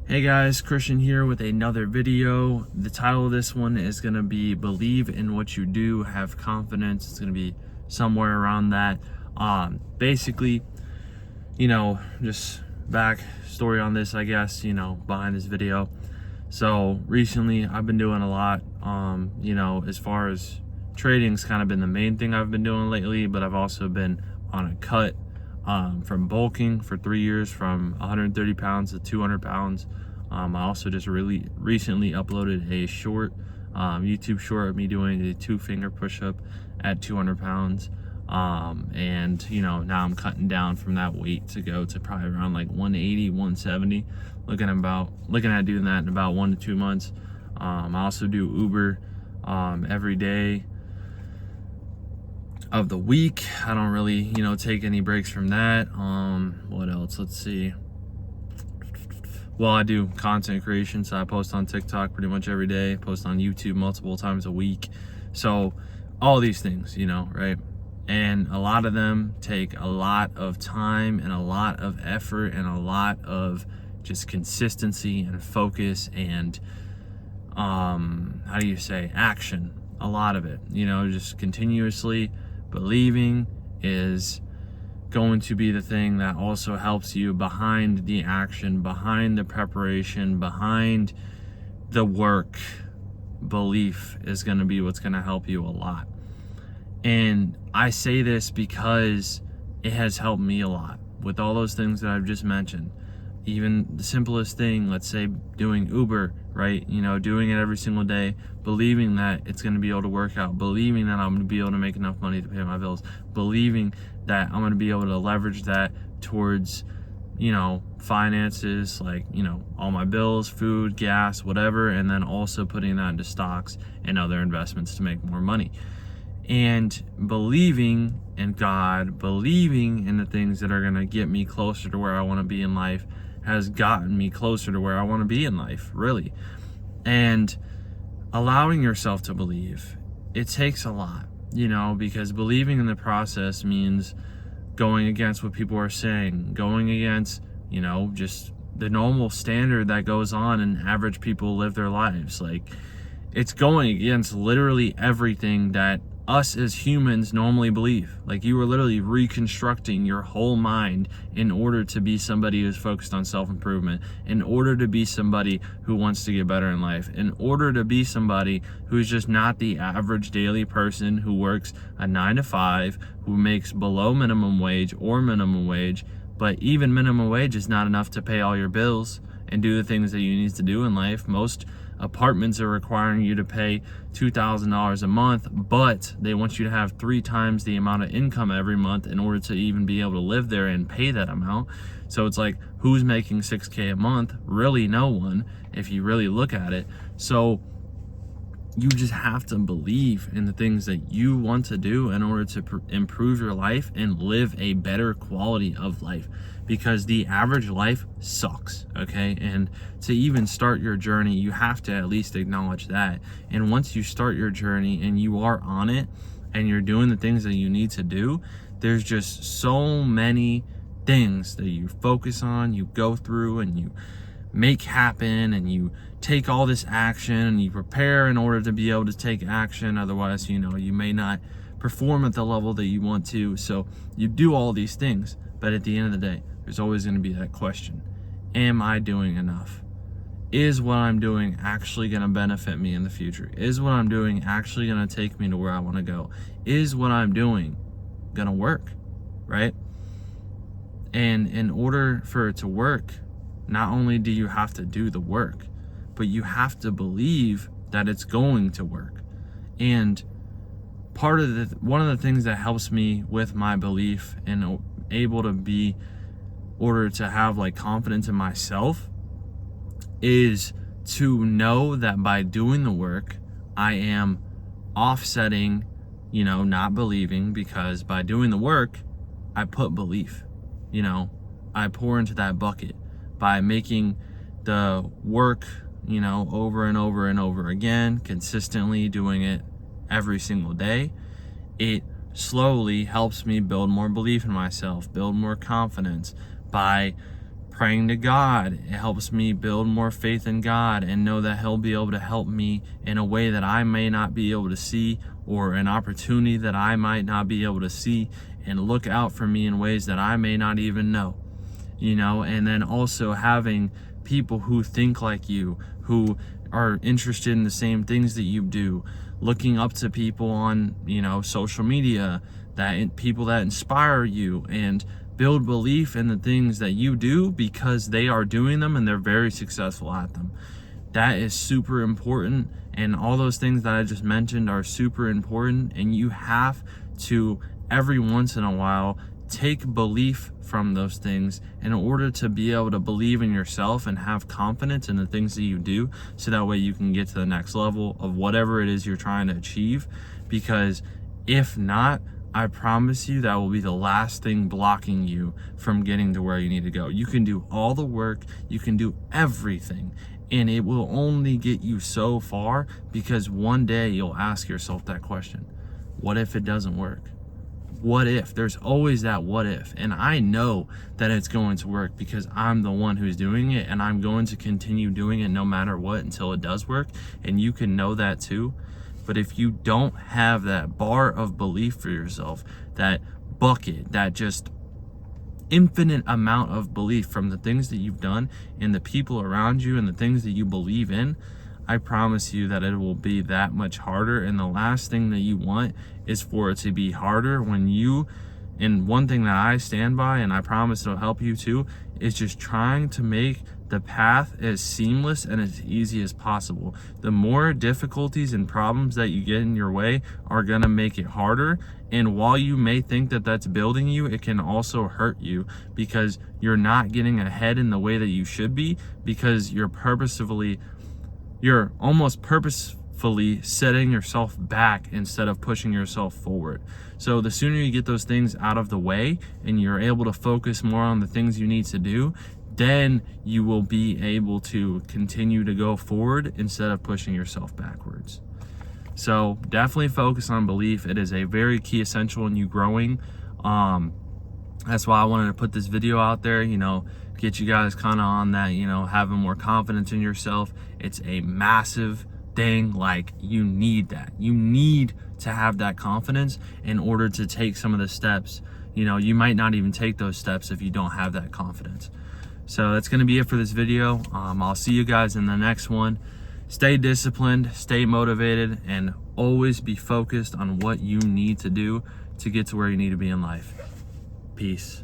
Hey guys, Christian here with another video. The title of this one is going to be Believe in What You Do, Have Confidence. It's going to be somewhere around that. Basically, just back story on this, I guess, behind this video. So recently I've been doing a lot, as far as trading's kind of been the main thing I've been doing lately, but I've also been on a cut from bulking for 3 years from 130 pounds to 200 pounds. I also just really recently uploaded a short, YouTube short of me doing a 2-finger push-up at 200 pounds. And now I'm cutting down from that weight to go to probably around like 180, 170, looking at doing that in about 1 to 2 months. I also do Uber, every day of the week. I don't really, take any breaks from that. What else? Let's see. Well, I do content creation, so I post on TikTok pretty much every day, post on YouTube multiple times a week. So all these things, right? And a lot of them take a lot of time and a lot of effort and a lot of just consistency and focus and action. A lot of it, just continuously believing is going to be the thing that also helps you behind the action, behind the preparation, behind the work. Belief is going to be what's going to help you a lot. And I say this because it has helped me a lot with all those things that I've just mentioned. Even the simplest thing, let's say doing Uber, right? Doing it every single day, believing that it's going to be able to work out, believing that I'm going to be able to make enough money to pay my bills, believing that I'm going to be able to leverage that towards, finances, like, all my bills, food, gas, whatever, and then also putting that into stocks and other investments to make more money. And believing in God, believing in the things that are going to get me closer to where I want to be in life has gotten me closer to where I want to be in life, really. And allowing yourself to believe, it takes a lot, because believing in the process means going against what people are saying, going against, just the normal standard that goes on and average people live their lives. Like, it's going against literally everything that us as humans normally believe. Like, you are literally reconstructing your whole mind in order to be somebody who's focused on self-improvement, in order to be somebody who wants to get better in life, in order to be somebody who's just not the average daily person who works a 9 to 5, who makes below minimum wage or minimum wage. But even minimum wage is not enough to pay all your bills and do the things that you need to do in life. Most apartments are requiring you to pay $2,000 a month, but they want you to have 3 times the amount of income every month in order to even be able to live there and pay that amount. So it's like, who's making $6,000 a month? Really no one, if you really look at it. So you just have to believe in the things that you want to do in order to improve your life and live a better quality of life, because the average life sucks, okay? And to even start your journey, you have to at least acknowledge that. And once you start your journey and you are on it and you're doing the things that you need to do, there's just so many things that you focus on, you go through, and you make happen, and you take all this action and you prepare in order to be able to take action. Otherwise, you may not perform at the level that you want to. So you do all these things, but at the end of the day, there's always going to be that question: am I doing enough? Is what I'm doing actually going to benefit me in the future? Is what I'm doing actually going to take me to where I want to go? Is what I'm doing going to work, right? And in order for it to work, not only do you have to do the work, but you have to believe that it's going to work. And one of the things that helps me with my belief and able to be order to have like confidence in myself is to know that by doing the work, I am offsetting, not believing, because by doing the work, I put belief, I pour into that bucket. By making the work, over and over and over again, consistently doing it every single day, it slowly helps me build more belief in myself, build more confidence by praying to God. It helps me build more faith in God and know that He'll be able to help me in a way that I may not be able to see, or an opportunity that I might not be able to see, and look out for me in ways that I may not even know, you know. And then also having people who think like you, who are interested in the same things that you do, looking up to people on, you know, social media, that people that inspire you and build belief in the things that you do because they are doing them and they're very successful at them. That is super important, and all those things that I just mentioned are super important, and you have to every once in a while take belief from those things in order to be able to believe in yourself and have confidence in the things that you do, so that way you can get to the next level of whatever it is you're trying to achieve. Because if not, I promise you that will be the last thing blocking you from getting to where you need to go. You can do all the work, you can do everything, and it will only get you so far, because one day you'll ask yourself that question: what if it doesn't work? What if? There's always that what if. And I know that it's going to work because I'm the one who's doing it, and I'm going to continue doing it no matter what until it does work. And you can know that too. But if you don't have that bar of belief for yourself, that bucket, that just infinite amount of belief from the things that you've done and the people around you and the things that you believe in, I promise you that it will be that much harder. And the last thing that you want is for it to be harder when you, and one thing that I stand by, and I promise it'll help you too, is just trying to make the path as seamless and as easy as possible. The more difficulties and problems that you get in your way are gonna make it harder. And while you may think that that's building you, it can also hurt you, because you're not getting ahead in the way that you should be, because you're almost purposefully setting yourself back instead of pushing yourself forward. So the sooner you get those things out of the way and you're able to focus more on the things you need to do, then you will be able to continue to go forward instead of pushing yourself backwards. So definitely focus on belief. It is a very key essential in you growing. That's why I wanted to put this video out there, you know, get you guys kind of on that, you know, having more confidence in yourself. It's a massive thing. Like, you need that. You need to have that confidence in order to take some of the steps. You know, you might not even take those steps if you don't have that confidence. So that's going to be it for this video. I'll see you guys in the next one. Stay disciplined, stay motivated, and always be focused on what you need to do to get to where you need to be in life. Peace.